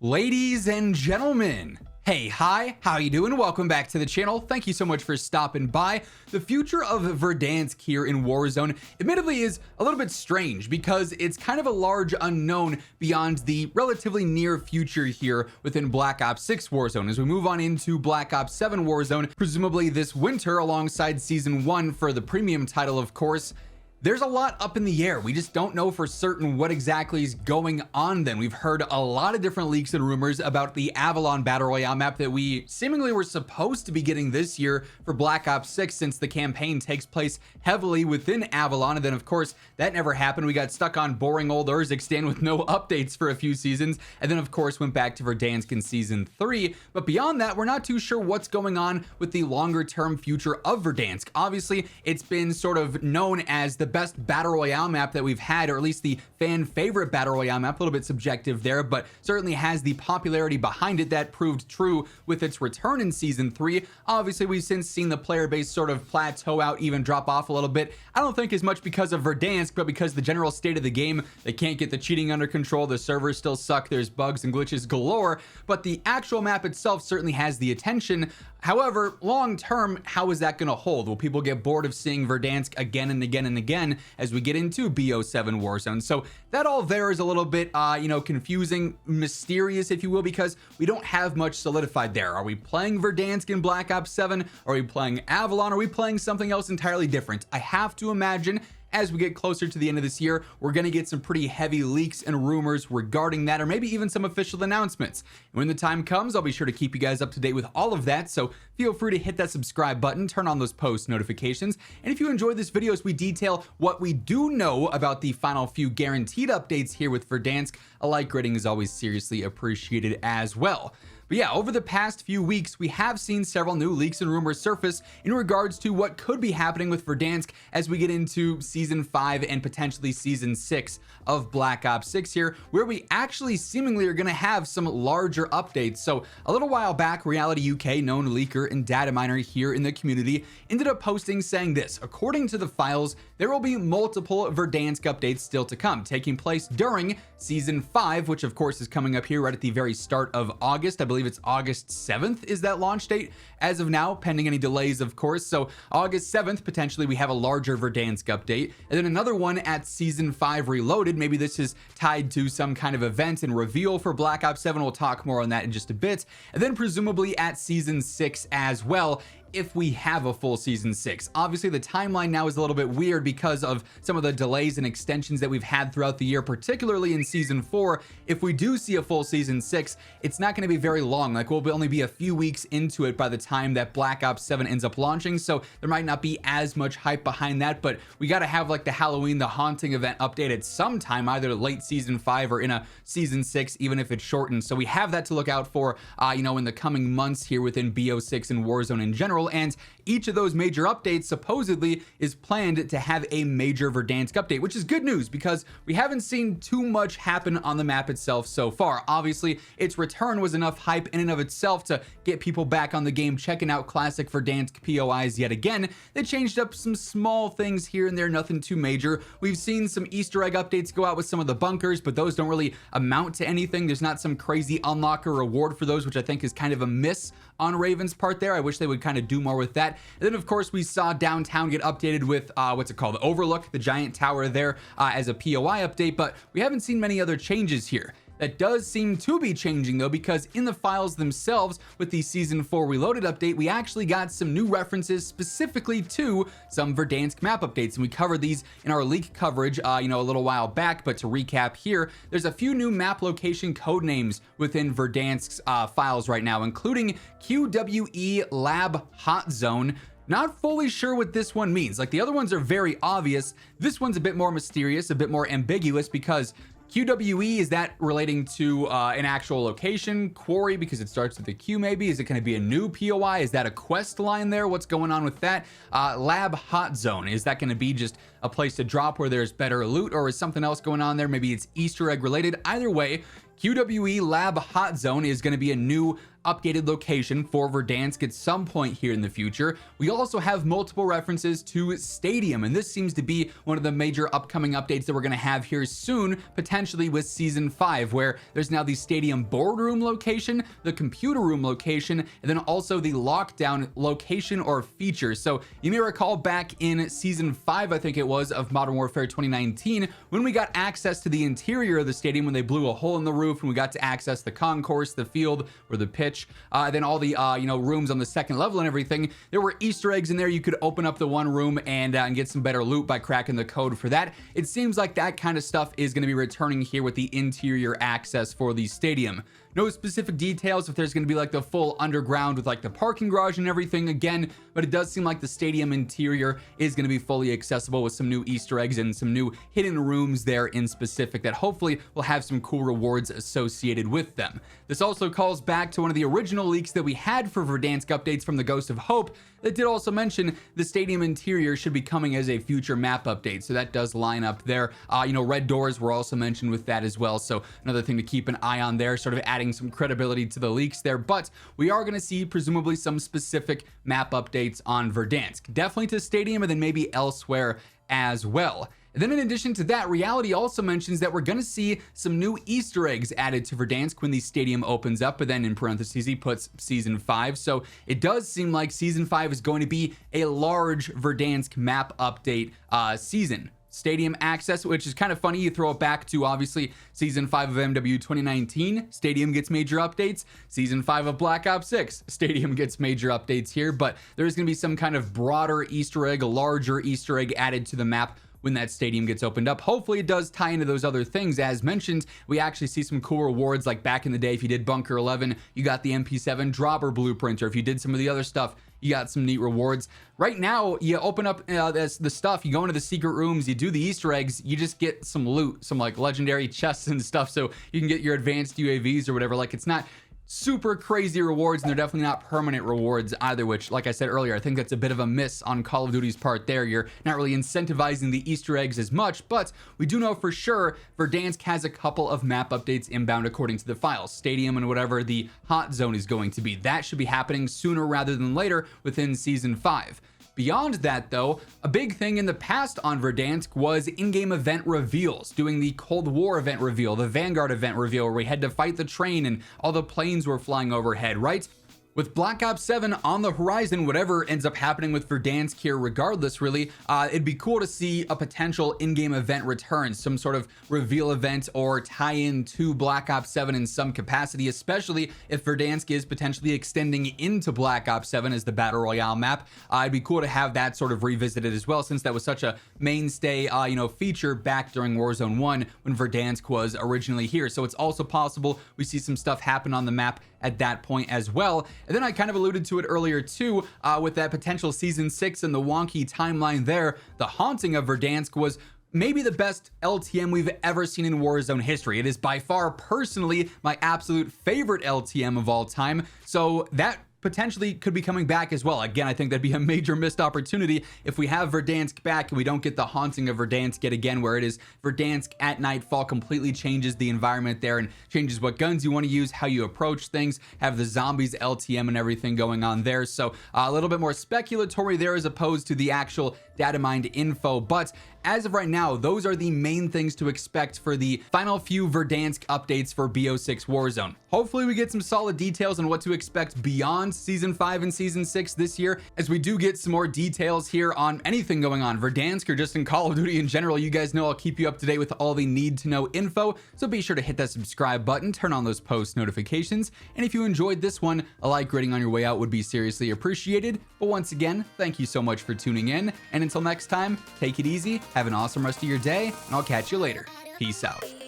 Ladies and gentlemen, hey, hi, how you doing? Welcome back to the channel. Thank you so much for stopping by. The future of Verdansk here in Warzone admittedly is a little bit strange because it's kind of a large unknown beyond the relatively near future here within Black Ops 6 Warzone. As we move on into Black Ops 7 Warzone, presumably this winter alongside Season 1 for the premium title, of course, there's a lot up in the air. We just don't know for certain what exactly is going on then. We've heard a lot of different leaks and rumors about the Avalon Battle Royale map that we seemingly were supposed to be getting this year for Black Ops 6, since the campaign takes place heavily within Avalon. And then of course that never happened. We got stuck on boring old Urzikstan with no updates for a few seasons, and then of course went back to Verdansk in Season 3. But beyond that, we're not too sure what's going on with the longer term future of Verdansk. Obviously it's been sort of known as the best battle royale map that we've had, or at least the fan favorite battle royale map. A little bit subjective there, but certainly has the popularity behind it. That proved true with its return in Season 3. Obviously we've since seen the player base sort of plateau out, even drop off a little bit. I don't think as much because of Verdansk, but because the general state of the game, they can't get the cheating under control, the servers still suck, there's bugs and glitches galore. But the actual map itself certainly has the attention. However, long term, how is that going to hold? Will people get bored of seeing Verdansk again and again and again as we get into BO7 Warzone? So that all there is a little bit, confusing, mysterious, if you will, because we don't have much solidified there. Are we playing Verdansk in Black Ops 7? Are we playing Avalon? Are we playing something else entirely different? I have to imagine as we get closer to the end of this year, we're going to get some pretty heavy leaks and rumors regarding that, or maybe even some official announcements. And when the time comes, I'll be sure to keep you guys up to date with all of that. So feel free to hit that subscribe button, turn on those post notifications. And if you enjoyed this video as we detail what we do know about the final few guaranteed updates here with Verdansk, a like rating is always seriously appreciated as well. But yeah, over the past few weeks, we have seen several new leaks and rumors surface in regards to what could be happening with Verdansk as we get into Season 5 and potentially Season 6 of Black Ops 6 here, where we actually seemingly are going to have some larger updates. So a little while back, Reality UK, known leaker and data miner here in the community, ended up posting saying this: according to the files, there will be multiple Verdansk updates still to come, taking place during Season 5, which of course is coming up here right at the very start of August. I believe it's August 7th is that launch date as of now, pending any delays, of course. So August 7th, potentially we have a larger Verdansk update, and then another one at Season 5 Reloaded. Maybe this is tied to some kind of event and reveal for Black Ops 7. We'll talk more on that in just a bit. And then presumably at Season 6 as well, if we have a full Season 6. Obviously the timeline now is a little bit weird because of some of the delays and extensions that we've had throughout the year, particularly in Season 4. If we do see a full Season 6, it's not going to be very long. Like, we'll only be a few weeks into it by the time that Black Ops 7 ends up launching, so there might not be as much hype behind that. But we got to have like the Halloween, the Haunting event update at some time, either late Season 5 or in a Season 6, even if it's shortened. So we have that to look out for in the coming months here within BO6 and Warzone in general. And each of those major updates supposedly is planned to have a major Verdansk update, which is good news because we haven't seen too much happen on the map itself so far. Obviously its return was enough hype in and of itself to get people back on the game, checking out classic Verdansk POIs yet again. They changed up some small things here and there, nothing too major. We've seen some Easter egg updates go out with some of the bunkers, but those don't really amount to anything. There's not some crazy unlock or reward for those, which I think is kind of a miss on Raven's part there. I wish they would kind of do more with that. And then of course we saw downtown get updated with what's it called, the Overlook, the giant tower there, as a POI update, but we haven't seen many other changes here. That does seem to be changing though, because in the files themselves with the Season 4 Reloaded update, we actually got some new references specifically to some Verdansk map updates, and we covered these in our leak coverage a little while back. But to recap here, there's a few new map location code names within Verdansk's files right now, including QWE Lab Hot Zone. Not fully sure what this one means. Like, the other ones are very obvious. This one's a bit more mysterious, a bit more ambiguous, because QWE, is that relating to an actual location? Quarry, because it starts with a Q maybe? Is it going to be a new POI? Is that a quest line there? What's going on with that? Lab Hot Zone, is that going to be just a place to drop where there's better loot, or is something else going on there? Maybe it's Easter egg related. Either way, QWE Lab Hot Zone is going to be a new updated location for Verdansk at some point here in the future. We also have multiple references to Stadium, and this seems to be one of the major upcoming updates that we're going to have here soon, potentially with Season 5, where there's now the Stadium boardroom location, the computer room location, and then also the lockdown location or feature. So you may recall back in Season 5, I think it was, of Modern Warfare 2019, when we got access to the interior of the stadium, when they blew a hole in the roof and we got to access the concourse, the field, or the pitch, then all the rooms on the second level and everything. There were Easter eggs in there. You could open up the one room and get some better loot by cracking the code for that. It seems like that kind of stuff is going to be returning here with the interior access for the stadium. No specific details if there's going to be like the full underground with like the parking garage and everything again, but it does seem like the stadium interior is going to be fully accessible with some new Easter eggs and some new hidden rooms there in specific that hopefully will have some cool rewards associated with them. This also calls back to one of the original leaks that we had for Verdansk updates from the Ghost of Hope that did also mention the stadium interior should be coming as a future map update. So that does line up there. Red doors were also mentioned with that as well. So another thing to keep an eye on there, sort of adding some credibility to the leaks there. But we are going to see presumably some specific map updates on Verdansk, definitely to stadium and then maybe elsewhere as well. And then in addition to that, Reality also mentions that we're going to see some new Easter eggs added to Verdansk when the stadium opens up, but then in parentheses he puts Season 5. So it does seem like Season 5 is going to be a large Verdansk map update season. Stadium access, which is kind of funny. You throw it back to obviously Season 5 of MW 2019, Stadium gets major updates. Season 5 of Black Ops 6, Stadium gets major updates here, but there's going to be some kind of broader Easter egg, a larger Easter egg added to the map when that stadium gets opened up. Hopefully it does tie into those other things. As mentioned, we actually see some cool rewards, like back in the day, if you did Bunker 11, you got the MP7 dropper blueprint, or if you did some of the other stuff, you got some neat rewards. Right now, you open up the stuff, you go into the secret rooms, you do the Easter eggs, you just get some loot, some like legendary chests and stuff, so you can get your advanced UAVs or whatever. Like, it's not super crazy rewards, and they're definitely not permanent rewards either, which, like I said earlier, I think that's a bit of a miss on Call of Duty's part there. You're not really incentivizing the Easter eggs as much, but we do know for sure Verdansk has a couple of map updates inbound according to the files. Stadium and whatever the hot zone is going to be. That should be happening sooner rather than later within Season 5. Beyond that, though, a big thing in the past on Verdansk was in-game event reveals, doing the Cold War event reveal, the Vanguard event reveal, where we had to fight the train and all the planes were flying overhead, right? With Black Ops 7 on the horizon, whatever ends up happening with Verdansk here, regardless, really, it'd be cool to see a potential in-game event return, some sort of reveal event or tie-in to Black Ops 7 in some capacity, especially if Verdansk is potentially extending into Black Ops 7 as the Battle Royale map. It'd be cool to have that sort of revisited as well, since that was such a mainstay, feature back during Warzone 1 when Verdansk was originally here. So it's also possible we see some stuff happen on the map at that point as well. And then I kind of alluded to it earlier too, with that potential Season 6 and the wonky timeline there. The Haunting of Verdansk was maybe the best LTM we've ever seen in Warzone history. It is by far personally my absolute favorite LTM of all time. So that potentially could be coming back as well. Again, I think that'd be a major missed opportunity if we have Verdansk back and we don't get the Haunting of Verdansk yet again, where it is Verdansk at nightfall, completely changes the environment there and changes what guns you want to use, how you approach things, have the zombies LTM and everything going on there. So a little bit more speculatory there as opposed to the actual data mined info. But as of right now, those are the main things to expect for the final few Verdansk updates for BO6 Warzone. Hopefully we get some solid details on what to expect beyond Season 5 and Season 6 this year, as we do get some more details here on anything going on Verdansk or just in Call of Duty in general. You guys know I'll keep you up to date with all the need to know info, so be sure to hit that subscribe button, turn on those post notifications, and if you enjoyed this one, a like rating on your way out would be seriously appreciated. But once again, thank you so much for tuning in, and until next time, take it easy, have an awesome rest of your day, and I'll catch you later. Peace out.